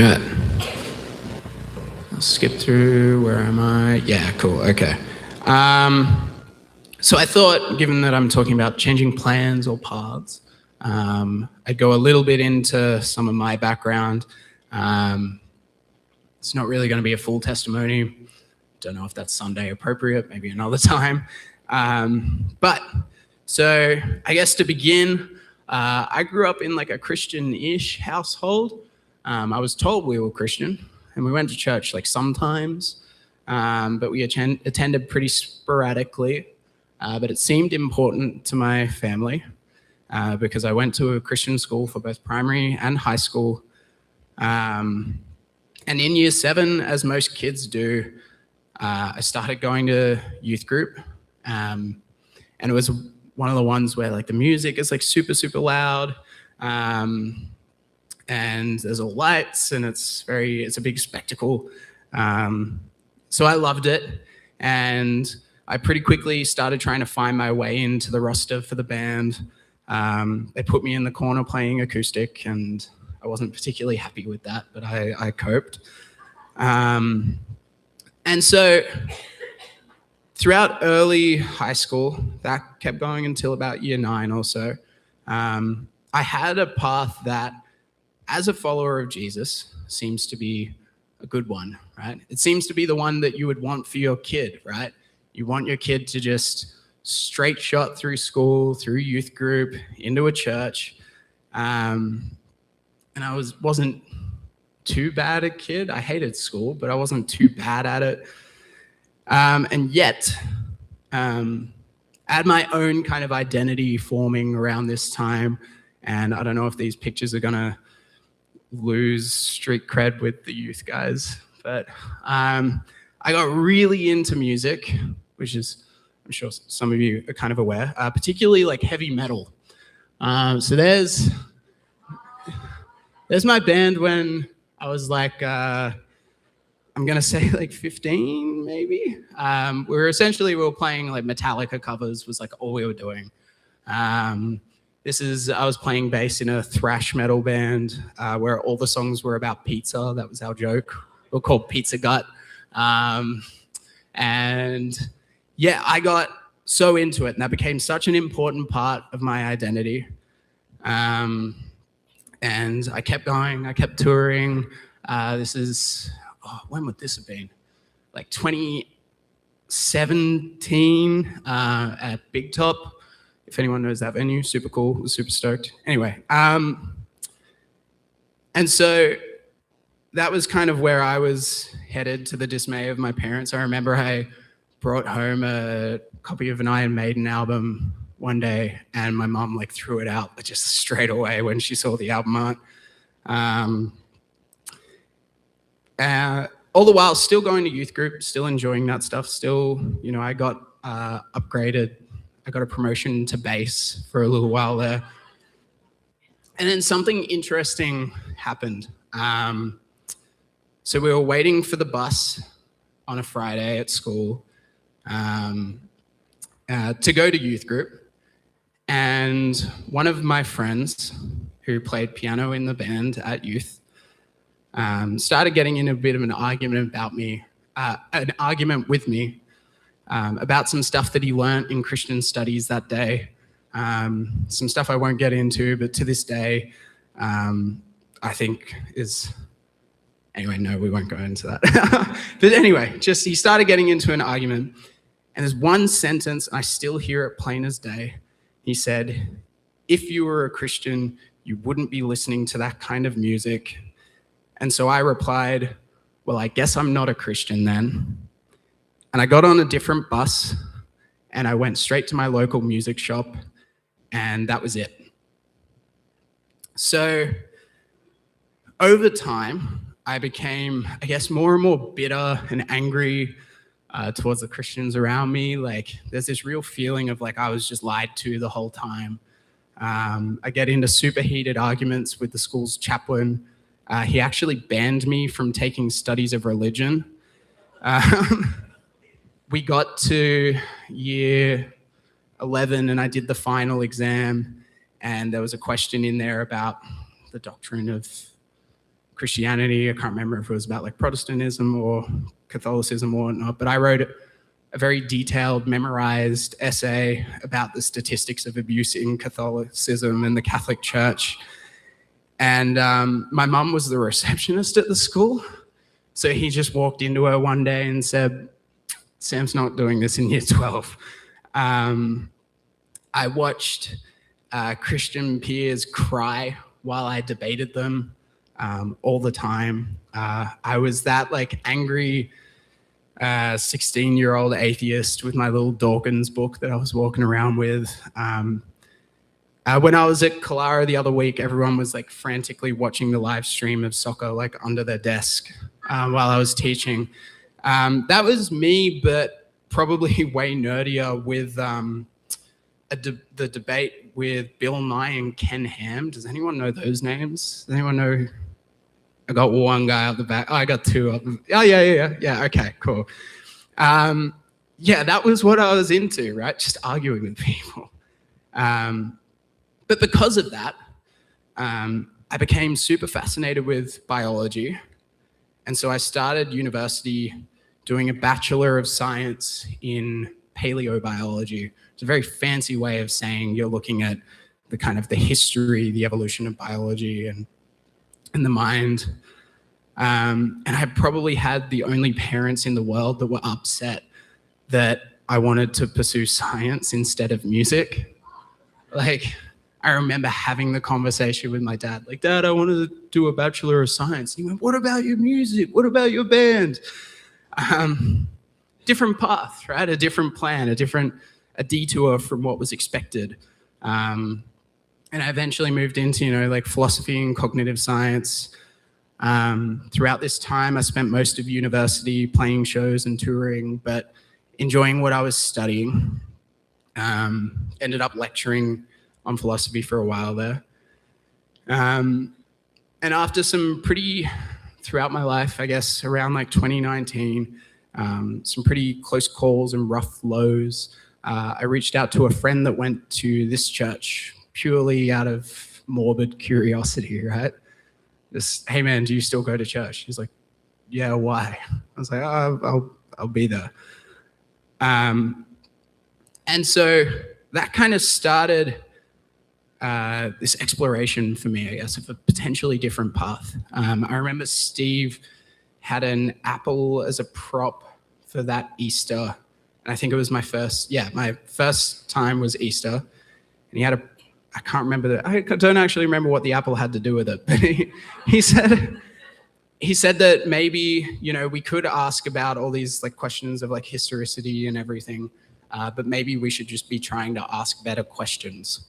All right. I'll skip through. Where am I? Yeah, cool. Okay. So I thought, given that I'm talking about changing plans or paths, I'd go a little bit into some of my background. It's not really going to be a full testimony. Don't know if that's Sunday appropriate, maybe another time. But so I guess to begin, I grew up in like a Christian-ish household. I was told we were Christian, and we went to church like sometimes, but we attended pretty sporadically. But it seemed important to my family because I went to a Christian school for both primary and high school. And in year 7, as most kids do, I started going to youth group. And it was one of the ones where like the music is like super, super loud. And there's all lights and it's a big spectacle. So I loved it. And I pretty quickly started trying to find my way into the roster for the band. They put me in the corner playing acoustic, and I wasn't particularly happy with that, but I coped. And so throughout early high school, that kept going until about year 9 or so. I had a path that, as a follower of Jesus, seems to be a good one, right? It seems to be the one that you would want for your kid, right? You want your kid to just straight shot through school, through youth group, into a church. And I wasn't too bad a kid. I hated school, but I wasn't too bad at it. And yet, I had my own kind of identity forming around this time. And I don't know if these pictures are going to lose street cred with the youth guys, but I got really into music, which is, I'm sure some of you are kind of aware, particularly like heavy metal. So there's my band when I was like, I'm gonna say like 15 maybe. We were playing like Metallica covers was like all we were doing. I was playing bass in a thrash metal band where all the songs were about pizza. That was our joke. We were called Pizza Gut. And yeah, I got so into it, and that became such an important part of my identity. And I kept going, I kept touring. When would this have been? Like 2017 at Big Top. If anyone knows that venue, super cool, was super stoked. Anyway, and so that was kind of where I was headed, to the dismay of my parents. I remember I brought home a copy of an Iron Maiden album one day, and my mum like threw it out just straight away when she saw the album art. All the while still going to youth group, still enjoying that stuff, still, I got upgraded. I got a promotion to bass for a little while there. And then something interesting happened. So we were waiting for the bus on a Friday at school to go to youth group. And one of my friends who played piano in the band at youth started getting in a bit of an argument with me about some stuff that he learnt in Christian studies that day. Some stuff I won't get into, but to this day, I think is... Anyway, no, we won't go into that. But anyway, he started getting into an argument, and there's one sentence, I still hear it plain as day. He said, "If you were a Christian, you wouldn't be listening to that kind of music." And so I replied, "Well, I guess I'm not a Christian then." And I got on a different bus, and I went straight to my local music shop, and that was it. So over time, I became, I guess, more and more bitter and angry towards the Christians around me. Like, there's this real feeling of like I was just lied to the whole time. I get into super heated arguments with the school's chaplain. He actually banned me from taking studies of religion. We got to year 11 and I did the final exam, and there was a question in there about the doctrine of Christianity. I can't remember if it was about like Protestantism or Catholicism or whatnot, but I wrote a very detailed, memorized essay about the statistics of abuse in Catholicism and the Catholic Church. And my mum was the receptionist at the school. So he just walked into her one day and said, Sam's not doing this in year 12. I watched Christian peers cry while I debated them all the time. I was that like angry 16-year-old atheist with my little Dawkins book that I was walking around with. When I was at Kalara the other week, everyone was like frantically watching the live stream of soccer like under their desk while I was teaching. That was me, but probably way nerdier with the debate with Bill Nye and Ken Ham. Does anyone know those names? Does anyone know? I got one guy out the back. Oh, I got two of them. Oh, yeah. Okay, cool. Yeah, that was what I was into, right? Just arguing with people. But because of that, I became super fascinated with biology. And so I started university doing a Bachelor of Science in paleobiology. It's a very fancy way of saying you're looking at the kind of the history, the evolution of biology and the mind. And I probably had the only parents in the world that were upset that I wanted to pursue science instead of music. Like, I remember having the conversation with my dad, like, Dad, I wanted to do a Bachelor of Science. And he went, what about your music? What about your band? Different path, right? A different plan, a detour from what was expected. And I eventually moved into, like philosophy and cognitive science. Throughout this time, I spent most of university playing shows and touring, but enjoying what I was studying. Ended up lecturing on philosophy for a while there. And after throughout my life, I guess around like 2019, some pretty close calls and rough lows, I reached out to a friend that went to this church purely out of morbid curiosity, right? Just, hey man, do you still go to church? He's like, yeah, why? I was like, oh, I'll be there. And so that kind of started this exploration for me, I guess, of a potentially different path. I remember Steve had an apple as a prop for that Easter. And I think it was my first time was Easter. And he had I can't remember I don't actually remember what the apple had to do with it, but he said that maybe, we could ask about all these like questions of like historicity and everything, but maybe we should just be trying to ask better questions.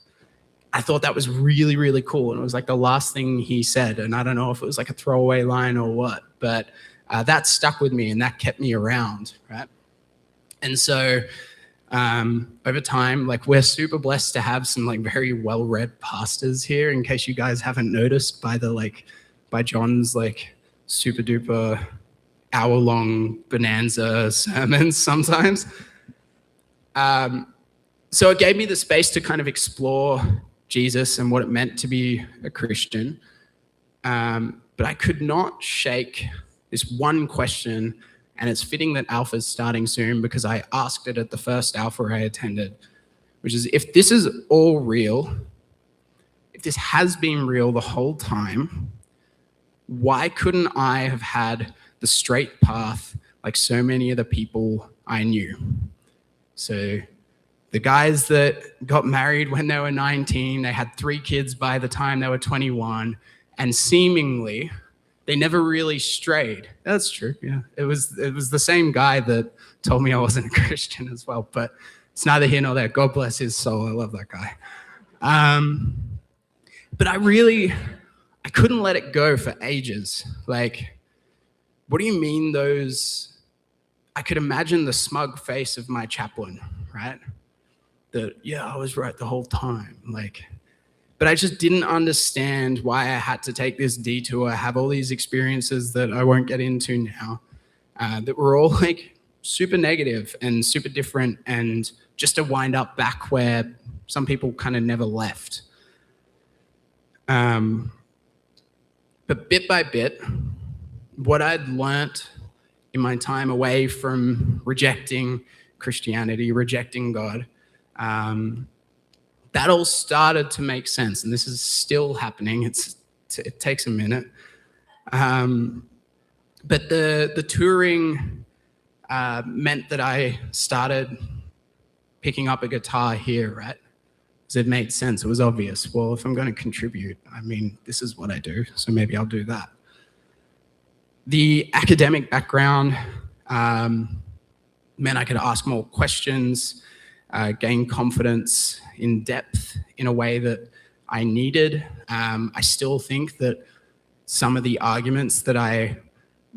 I thought that was really, really cool. And it was like the last thing he said. And I don't know if it was like a throwaway line or what, but that stuck with me and that kept me around, right? And so over time, like we're super blessed to have some like very well-read pastors here, in case you guys haven't noticed by John's like super duper hour-long bonanza sermons sometimes. So it gave me the space to kind of explore Jesus and what it meant to be a Christian. But I could not shake this one question, and it's fitting that Alpha's starting soon because I asked it at the first Alpha I attended, which is, if this is all real, if this has been real the whole time, why couldn't I have had the straight path like so many of the people I knew? So the guys that got married when they were 19, they had 3 kids by the time they were 21, and seemingly they never really strayed. That's true, yeah. It was the same guy that told me I wasn't a Christian as well, but it's neither here nor there. God bless his soul. I love that guy. But I couldn't let it go for ages. Like, what do you mean I could imagine the smug face of my chaplain, right? That, yeah, I was right the whole time. But I just didn't understand why I had to take this detour, have all these experiences that I won't get into now, that were all like super negative and super different, and just to wind up back where some people kind of never left. But But bit by bit, what I'd learnt in my time away from rejecting Christianity, rejecting God, that all started to make sense. And this is still happening. It takes a minute. But the touring meant that I started picking up a guitar here, right? Because it made sense. It was obvious. Well, if I'm going to contribute, I mean, this is what I do, so maybe I'll do that. The academic background meant I could ask more questions, gain confidence in depth in a way that I needed. I still think that some of the arguments that I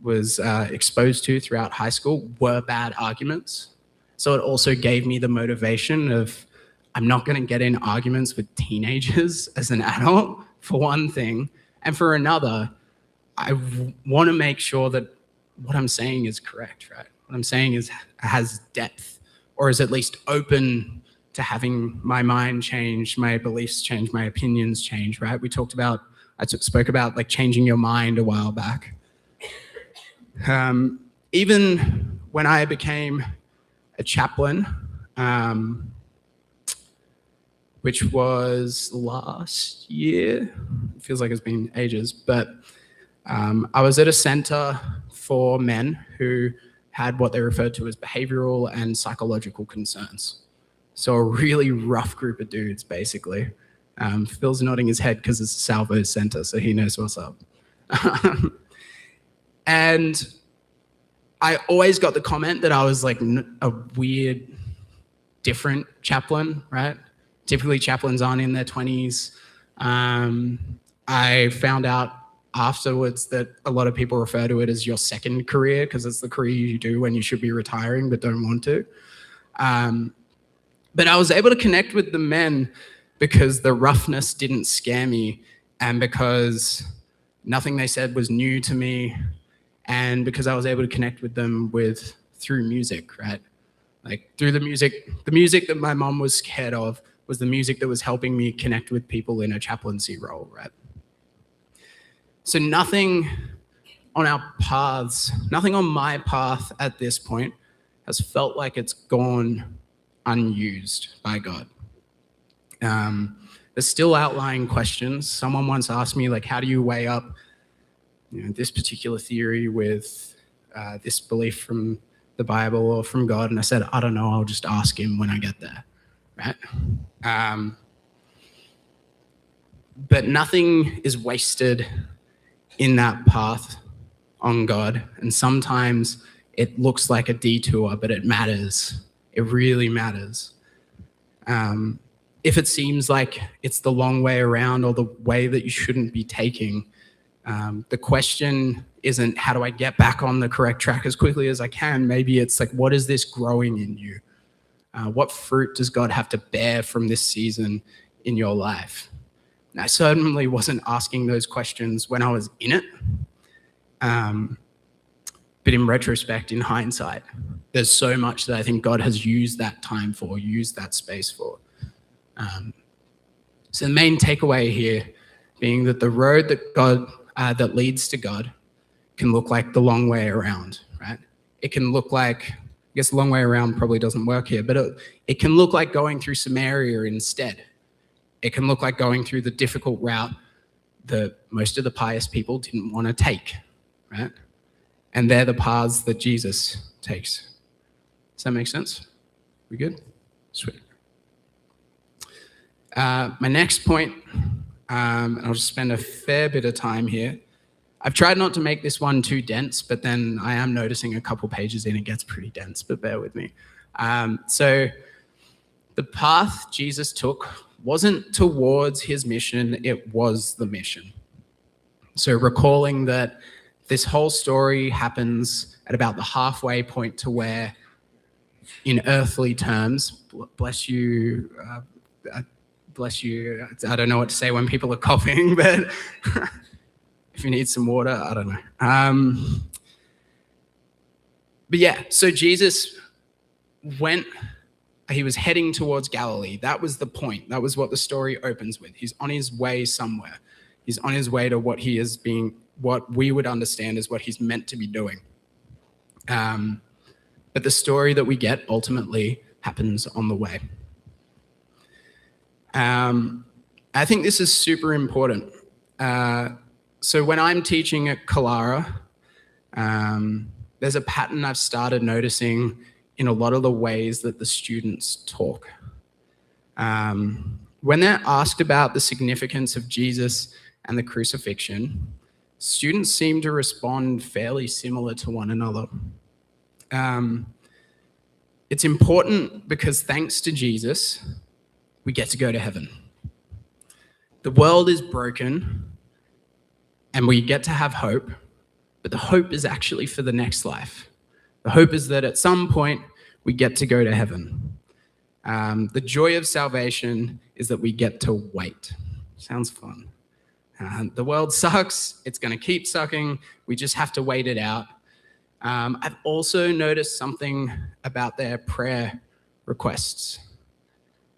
was exposed to throughout high school were bad arguments. So it also gave me the motivation of, I'm not going to get in arguments with teenagers as an adult, for one thing. And for another, I want to make sure that what I'm saying is correct, right? What I'm saying has depth, or is at least open to having my mind change, my beliefs change, my opinions change, right? I spoke about like changing your mind a while back. Even when I became a chaplain, which was last year, it feels like it's been ages, but I was at a center for men who had what they referred to as behavioral and psychological concerns. So a really rough group of dudes, basically. Phil's nodding his head because it's a Salvo center, so he knows what's up. And I always got the comment that I was like a weird, different chaplain, right? Typically chaplains aren't in their 20s. I found out afterwards that a lot of people refer to it as your second career because it's the career you do when you should be retiring but don't want to. But I was able to connect with the men because the roughness didn't scare me, and because nothing they said was new to me, and because I was able to connect with them through music, right? Like through the music that my mom was scared of was the music that was helping me connect with people in a chaplaincy role, right? So nothing on my path at this point has felt like it's gone unused by God. There's still outlying questions. Someone once asked me, like, how do you weigh up this particular theory with this belief from the Bible or from God? And I said, I don't know, I'll just ask him when I get there, right? But nothing is wasted in that path on God. And sometimes it looks like a detour, but it matters. It really matters. If it seems like it's the long way around or the way that you shouldn't be taking, the question isn't how do I get back on the correct track as quickly as I can? Maybe it's like, what is this growing in you? What fruit does God have to bear from this season in your life? And I certainly wasn't asking those questions when I was in it. But in retrospect, in hindsight, there's so much that I think God has used that time for, used that space for. So the main takeaway here being that the road that leads to God can look like the long way around, right? It can look like, I guess the long way around probably doesn't work here, but it can look like going through Samaria instead. It can look like going through the difficult route that most of the pious people didn't want to take, right? And they're the paths that Jesus takes. Does that make sense? We good? Sweet. My next point, and I'll just spend a fair bit of time here. I've tried not to make this one too dense, but then I am noticing a couple pages in, it gets pretty dense, but bear with me. So the path Jesus took wasn't towards his mission, it was the mission. So recalling that this whole story happens at about the halfway point to where, in earthly terms, bless you, I don't know what to say when people are coughing, but if you need some water, I don't know. But yeah, so Jesus he was heading towards Galilee. That was the point. That was what the story opens with. He's on his way somewhere. He's on his way to what we would understand as what he's meant to be doing. But the story that we get ultimately happens on the way. I think this is super important. So when I'm teaching at Kalara, there's a pattern I've started noticing in a lot of the ways that the students talk. When they're asked about the significance of Jesus and the crucifixion, students seem to respond fairly similar to one another. It's important because thanks to Jesus, we get to go to heaven. The world is broken and we get to have hope, but the hope is actually for the next life. The hope is that at some point we get to go to heaven. The joy of salvation is that we get to wait. Sounds fun. The world sucks. It's going to keep sucking. We just have to wait it out. I've also noticed something about their prayer requests.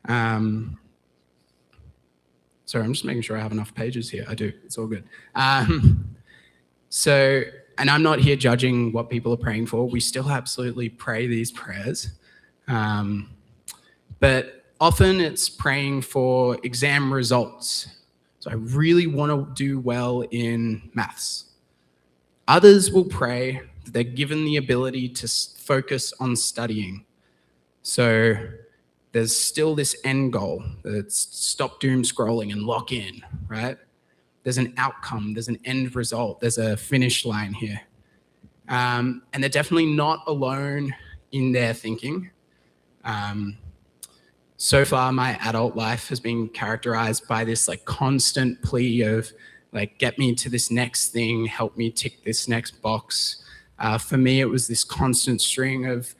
Sorry, I'm just making sure I have enough pages here. I do. It's all good. And I'm not here judging what people are praying for. We still absolutely pray these prayers. But often it's praying for exam results. So I really want to do well in maths. Others will pray that they're given the ability to focus on studying. So there's still this end goal. It's stop doom scrolling and lock in, right? There's an outcome, there's an end result, there's a finish line here. And they're definitely not alone in their thinking. So far, my adult life has been characterized by this like constant plea of like, get me to this next thing, help me tick this next box. For me, it was this constant string of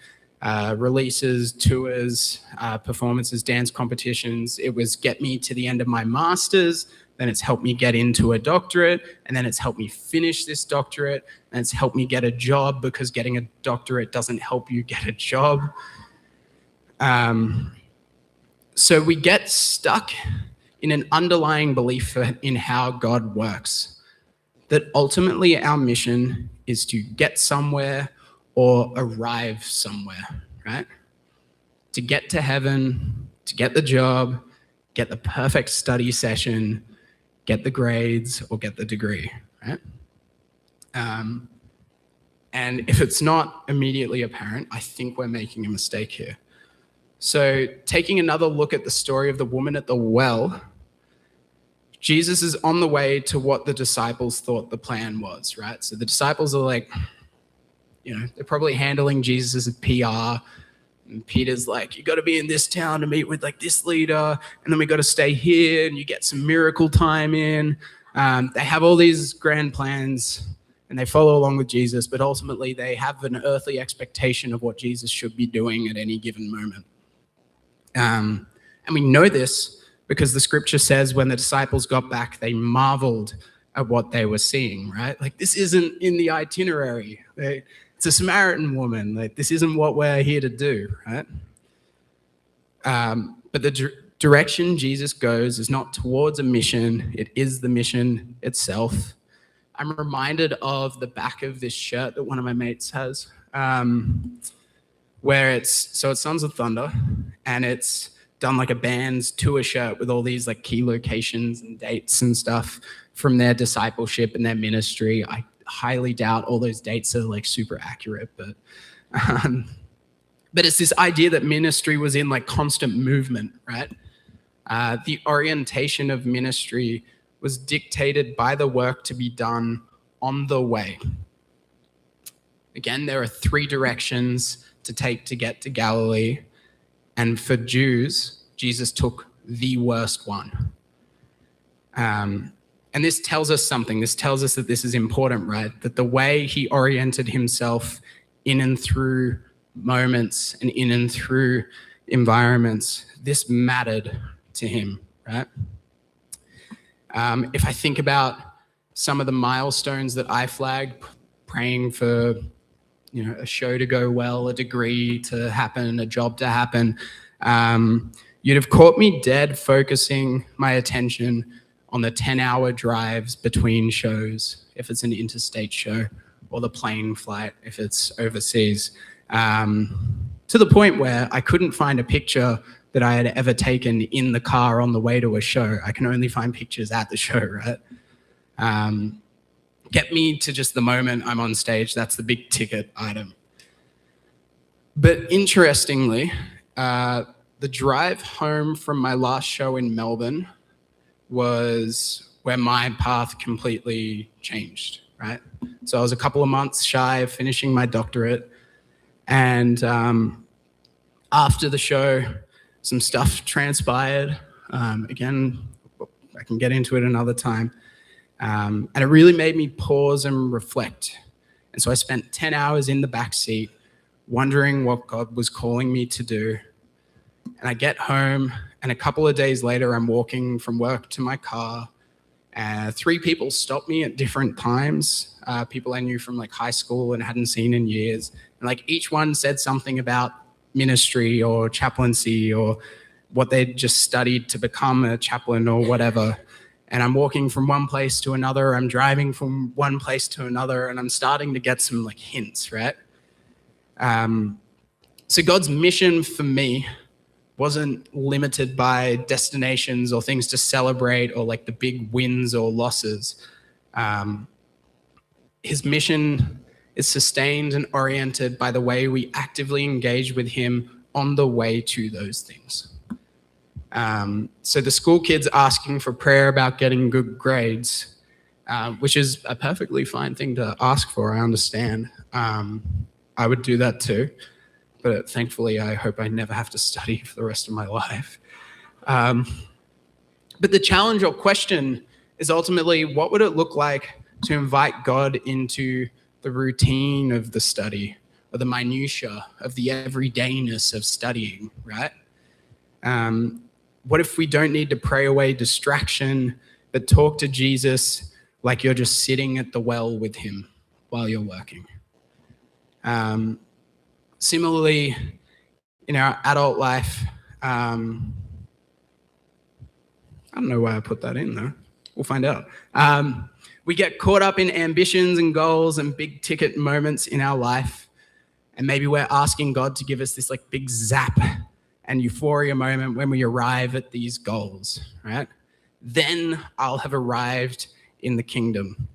releases, tours, performances, dance competitions. It was get me to the end of my master's, then it's helped me get into a doctorate, and then it's helped me finish this doctorate, and it's helped me get a job because getting a doctorate doesn't help you get a job. So we get stuck in an underlying belief in how God works, that ultimately our mission is to get somewhere or arrive somewhere, right? To get to heaven, to get the job, get the perfect study session, get the grades, or get the degree, right? And if it's not immediately apparent, I think we're making a mistake here. So taking another look at the story of the woman at the well, Jesus is on the way to what the disciples thought the plan was, right? So the disciples are like, they're probably handling Jesus' PR. And Peter's like, you got to be in this town to meet with like this leader. And then we got to stay here and you get some miracle time in. They have all these grand plans and they follow along with Jesus, but ultimately they have an earthly expectation of what Jesus should be doing at any given moment. And we know this because the scripture says when the disciples got back, they marveled at what they were seeing, right? Like this isn't in the itinerary. It's a Samaritan woman. Like this isn't what we're here to do, right? But the direction Jesus goes is not towards a mission. It is the mission itself. I'm reminded of the back of this shirt that one of my mates has, where it's Sons of Thunder, and it's done like a band's tour shirt with all these like key locations and dates and stuff from their discipleship and their ministry. I highly doubt all those dates are like super accurate, but it's this idea that ministry was in like constant movement, right? The orientation of ministry was dictated by the work to be done on the way. Again, there are 3 directions to take to get to Galilee. And for Jews, Jesus took the worst one. And this tells us something. This tells us that this is important, right? That the way he oriented himself in and through moments and in and through environments, this mattered to him, right? If I think about some of the milestones that I flagged, praying for a show to go well, a degree to happen, a job to happen, you'd have caught me dead focusing my attention on the 10-hour drives between shows, if it's an interstate show, or the plane flight, if it's overseas, to the point where I couldn't find a picture that I had ever taken in the car on the way to a show. I can only find pictures at the show, right? Get me to just the moment I'm on stage. That's the big ticket item. But interestingly, the drive home from my last show in Melbourne was where my path completely changed, right? So I was a couple of months shy of finishing my doctorate, and after the show, some stuff transpired. Again, I can get into it another time. And it really made me pause and reflect. And so I spent 10 hours in the back seat wondering what God was calling me to do. And I get home, and a couple of days later, I'm walking from work to my car. 3 people stopped me at different times, people I knew from like high school and hadn't seen in years. And like each one said something about ministry or chaplaincy or what they'd just studied to become a chaplain or whatever. And I'm walking from one place to another, I'm driving from one place to another, and I'm starting to get some like hints, right? So God's mission for me wasn't limited by destinations or things to celebrate or like the big wins or losses. His mission is sustained and oriented by the way we actively engage with him on the way to those things. So the school kids asking for prayer about getting good grades, which is a perfectly fine thing to ask for, I understand. I would do that too, but thankfully I hope I never have to study for the rest of my life. But the challenge or question is ultimately, what would it look like to invite God into the routine of the study, or the minutiae of the everydayness of studying, right? What if we don't need to pray away distraction, but talk to Jesus like you're just sitting at the well with him while you're working? Similarly, in our adult life, I don't know why I put that in though. We'll find out. We get caught up in ambitions and goals and big ticket moments in our life. And maybe we're asking God to give us this like big zap and euphoria moment when we arrive at these goals, right? Then I'll have arrived in the kingdom.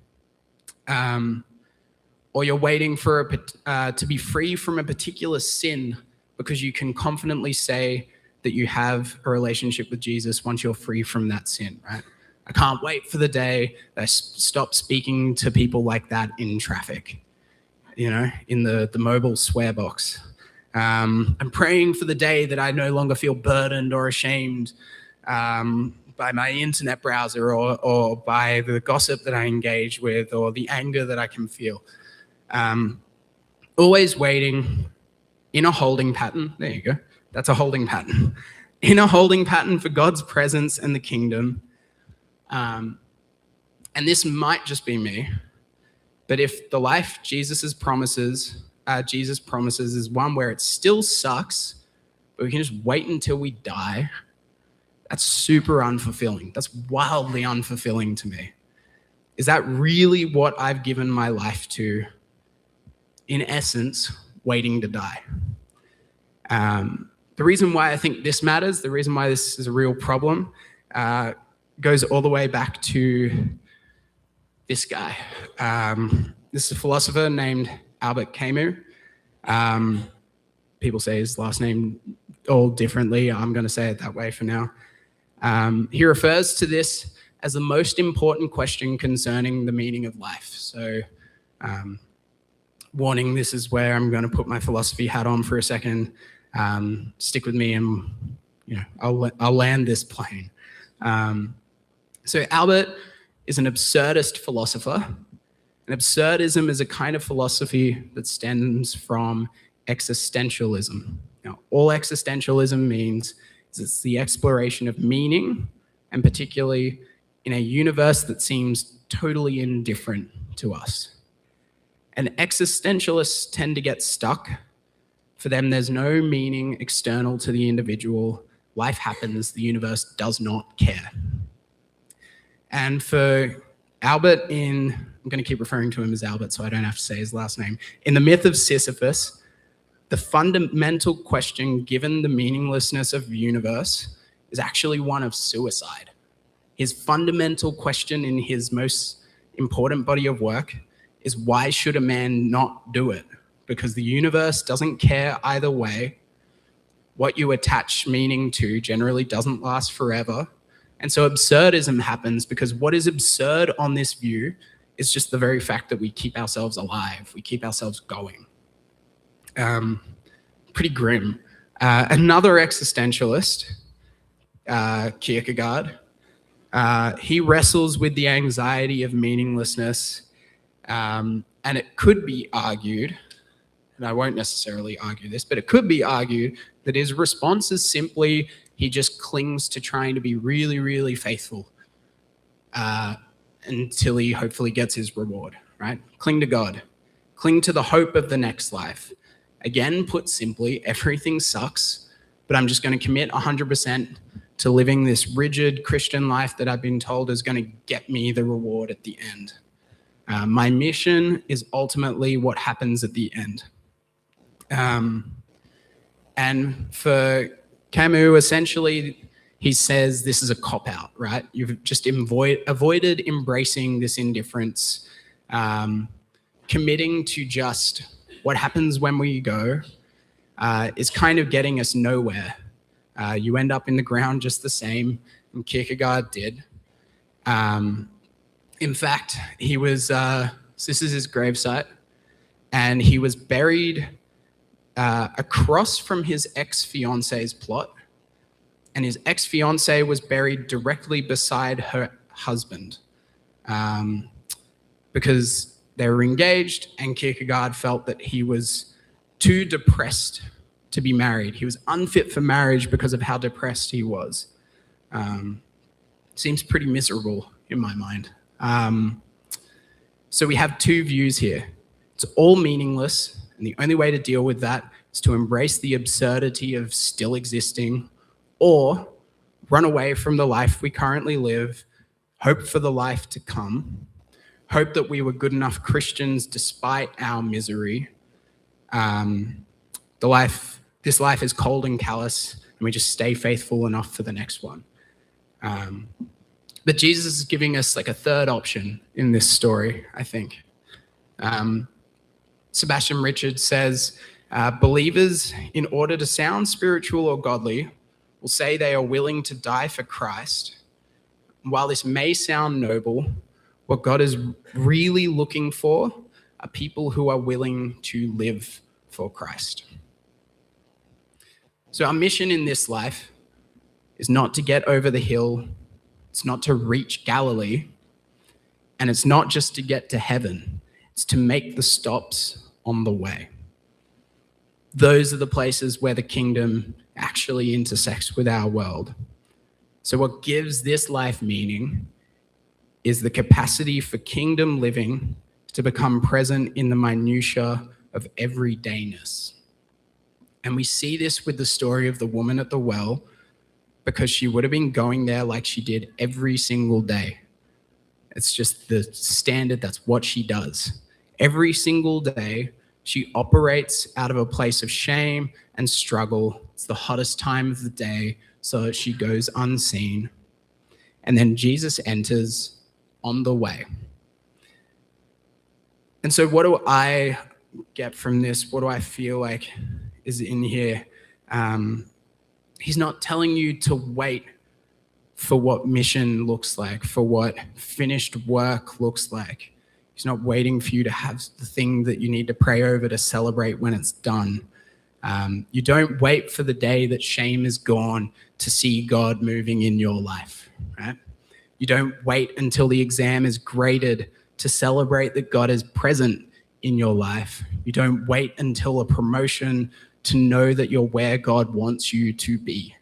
Or you're waiting for to be free from a particular sin because you can confidently say that you have a relationship with Jesus once you're free from that sin, right? I can't wait for the day that I stop speaking to people like that in traffic, you know, in the mobile swear box. I'm praying for the day that I no longer feel burdened or ashamed by my internet browser or by the gossip that I engage with or the anger that I can feel. Always waiting in a holding pattern. There you go. That's a holding pattern. In a holding pattern for God's presence and the kingdom. And this might just be me, but if the life Jesus promises is one where it still sucks, but we can just wait until we die, that's super unfulfilling. That's wildly unfulfilling to me. Is that really what I've given my life to? In essence, waiting to die. The reason why I think this matters, the reason why this is a real problem, goes all the way back to this guy. This is a philosopher named Albert Camus. People say his last name all differently. I'm going to say it that way for now. He refers to this as the most important question concerning the meaning of life. So, warning, this is where I'm going to put my philosophy hat on for a second. Stick with me and, you know, I'll land this plane. So Albert is an absurdist philosopher. And absurdism is a kind of philosophy that stems from existentialism. Now, all existentialism means is it's the exploration of meaning, and particularly in a universe that seems totally indifferent to us. And existentialists tend to get stuck. For them, there's no meaning external to the individual. Life happens, the universe does not care. And for Albert I'm going to keep referring to him as Albert so I don't have to say his last name. In the myth of Sisyphus, the fundamental question given the meaninglessness of the universe is actually one of suicide. His fundamental question in his most important body of work is, why should a man not do it? Because the universe doesn't care either way. What you attach meaning to generally doesn't last forever. And so absurdism happens because what is absurd on this view is just the very fact that we keep ourselves alive, we keep ourselves going. Pretty grim. Another existentialist, Kierkegaard, he wrestles with the anxiety of meaninglessness, and it could be argued, and I won't necessarily argue this, but it could be argued that his response is simply he just clings to trying to be really, really faithful until he hopefully gets his reward, right? Cling to God. Cling to the hope of the next life. Again, put simply, everything sucks, but I'm just going to commit 100% to living this rigid Christian life that I've been told is going to get me the reward at the end. My mission is ultimately what happens at the end. And for Camus, essentially, he says this is a cop-out, right? You've just avoided embracing this indifference, committing to just what happens when we go is kind of getting us nowhere. You end up in the ground just the same, and Kierkegaard did. In fact, he was, this is his gravesite, and he was buried across from his ex-fiance's plot, and his ex-fiancée was buried directly beside her husband because they were engaged, and Kierkegaard felt that he was too depressed to be married. He was unfit for marriage because of how depressed he was. Seems pretty miserable in my mind. So we have two views here. It's all meaningless, and the only way to deal with that is to embrace the absurdity of still existing, or run away from the life we currently live, hope for the life to come, hope that we were good enough Christians despite our misery. This life is cold and callous, and we just stay faithful enough for the next one. But Jesus is giving us like a third option in this story, I think. Sebastian Richards says, believers, in order to sound spiritual or godly, will say they are willing to die for Christ. While this may sound noble, what God is really looking for are people who are willing to live for Christ. So our mission in this life is not to get over the hill, it's not to reach Galilee, and it's not just to get to heaven, it's to make the stops on the way. Those are the places where the kingdom actually intersects with our world. So what gives this life meaning is the capacity for kingdom living to become present in the minutiae of everydayness. And we see this with the story of the woman at the well, because she would have been going there like she did every single day. It's just the standard, that's what she does. Every single day, she operates out of a place of shame and struggle. It's the hottest time of the day, so she goes unseen. And then Jesus enters on the way. And so what do I get from this? What do I feel like is in here? He's not telling you to wait for what mission looks like, for what finished work looks like. He's not waiting for you to have the thing that you need to pray over to celebrate when it's done. You don't wait for the day that shame is gone to see God moving in your life, right? You don't wait until the exam is graded to celebrate that God is present in your life. You don't wait until a promotion to know that you're where God wants you to be.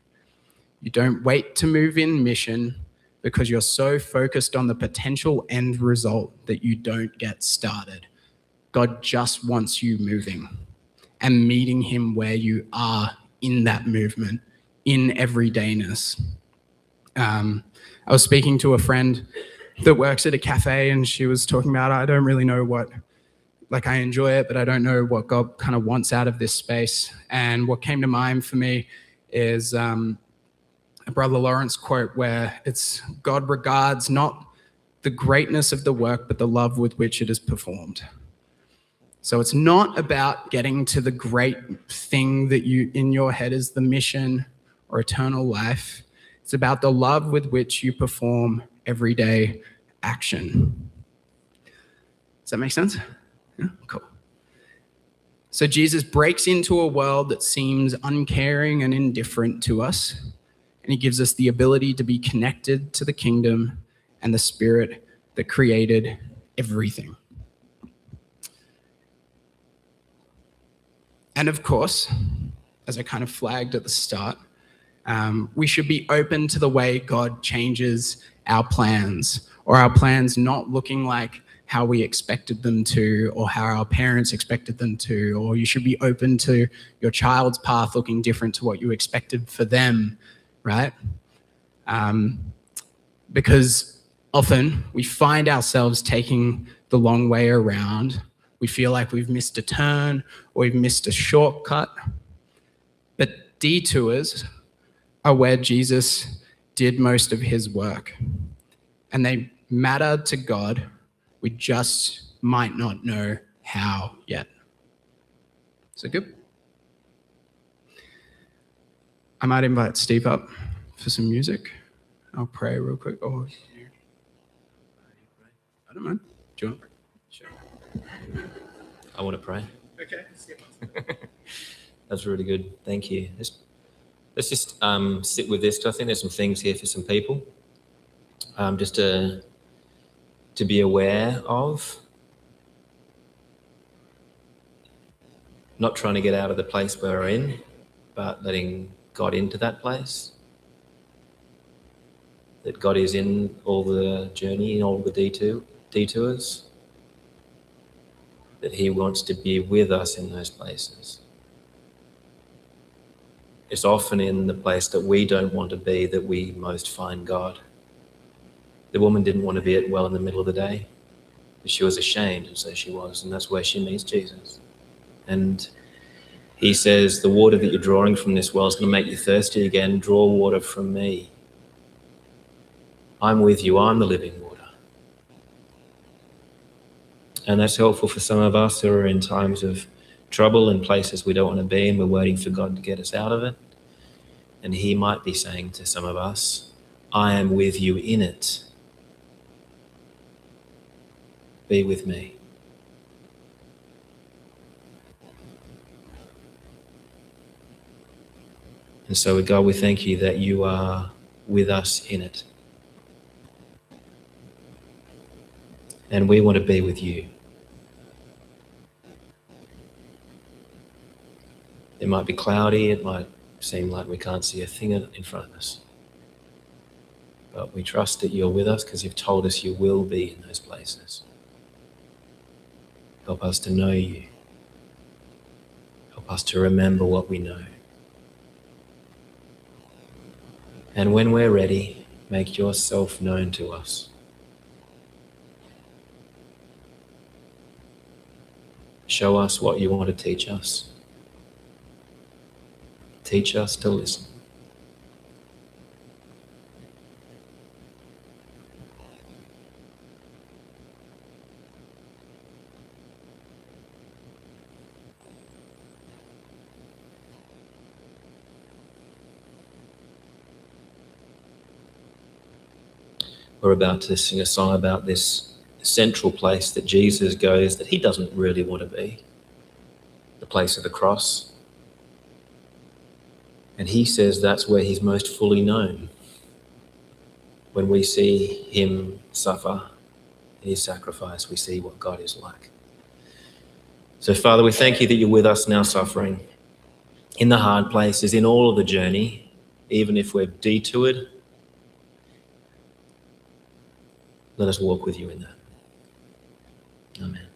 You don't wait to move in mission because you're so focused on the potential end result that you don't get started. God just wants you moving and meeting him where you are in that movement, in everydayness. I was speaking to a friend that works at a cafe, and she was talking about, I don't really know what, like I enjoy it, but I don't know what God kind of wants out of this space. And what came to mind for me is a Brother Lawrence quote where it's God regards not the greatness of the work, but the love with which it is performed. So it's not about getting to the great thing that you in your head is the mission or eternal life. It's about the love with which you perform everyday action. Does that make sense? Yeah, cool. So Jesus breaks into a world that seems uncaring and indifferent to us, and he gives us the ability to be connected to the kingdom and the Spirit that created everything. And of course, as I kind of flagged at the start, we should be open to the way God changes our plans, or our plans not looking like how we expected them to, or how our parents expected them to, or you should be open to your child's path looking different to what you expected for them, right? Because often we find ourselves taking the long way around. We feel like we've missed a turn or we've missed a shortcut. But detours are where Jesus did most of his work. And they matter to God. We just might not know how yet. So good. I might invite Steve up for some music. I'll pray real quick. Oh, I don't mind. Do you want to pray? Sure. I want to pray. Okay. That's really good. Thank you. Let's just sit with this, because I think there's some things here for some people, just to be aware of. Not trying to get out of the place where we're in, but letting God into that place. That God is in all the journey, in all the detours. That he wants to be with us in those places. It's often in the place that we don't want to be that we most find God. The woman didn't want to be at well in the middle of the day, but she was ashamed, and so she was, and that's where she meets Jesus. And he says, the water that you're drawing from this well is going to make you thirsty again. Draw water from me. I'm with you. I'm the living water. And that's helpful for some of us who are in times of trouble in places we don't want to be, and we're waiting for God to get us out of it. And he might be saying to some of us, I am with you in it. Be with me. And so, God, we thank you that you are with us in it. And we want to be with you. It might be cloudy, it might seem like we can't see a thing in front of us. But we trust that you're with us because you've told us you will be in those places. Help us to know you. Help us to remember what we know. And when we're ready, make yourself known to us. Show us what you want to teach us. Teach us to listen. We're about to sing a song about this central place that Jesus goes that he doesn't really want to be, the place of the cross. And he says that's where he's most fully known. When we see him suffer in his sacrifice, we see what God is like. So, Father, we thank you that you're with us now suffering, in the hard places, in all of the journey, even if we're detoured. Let us walk with you in that. Amen.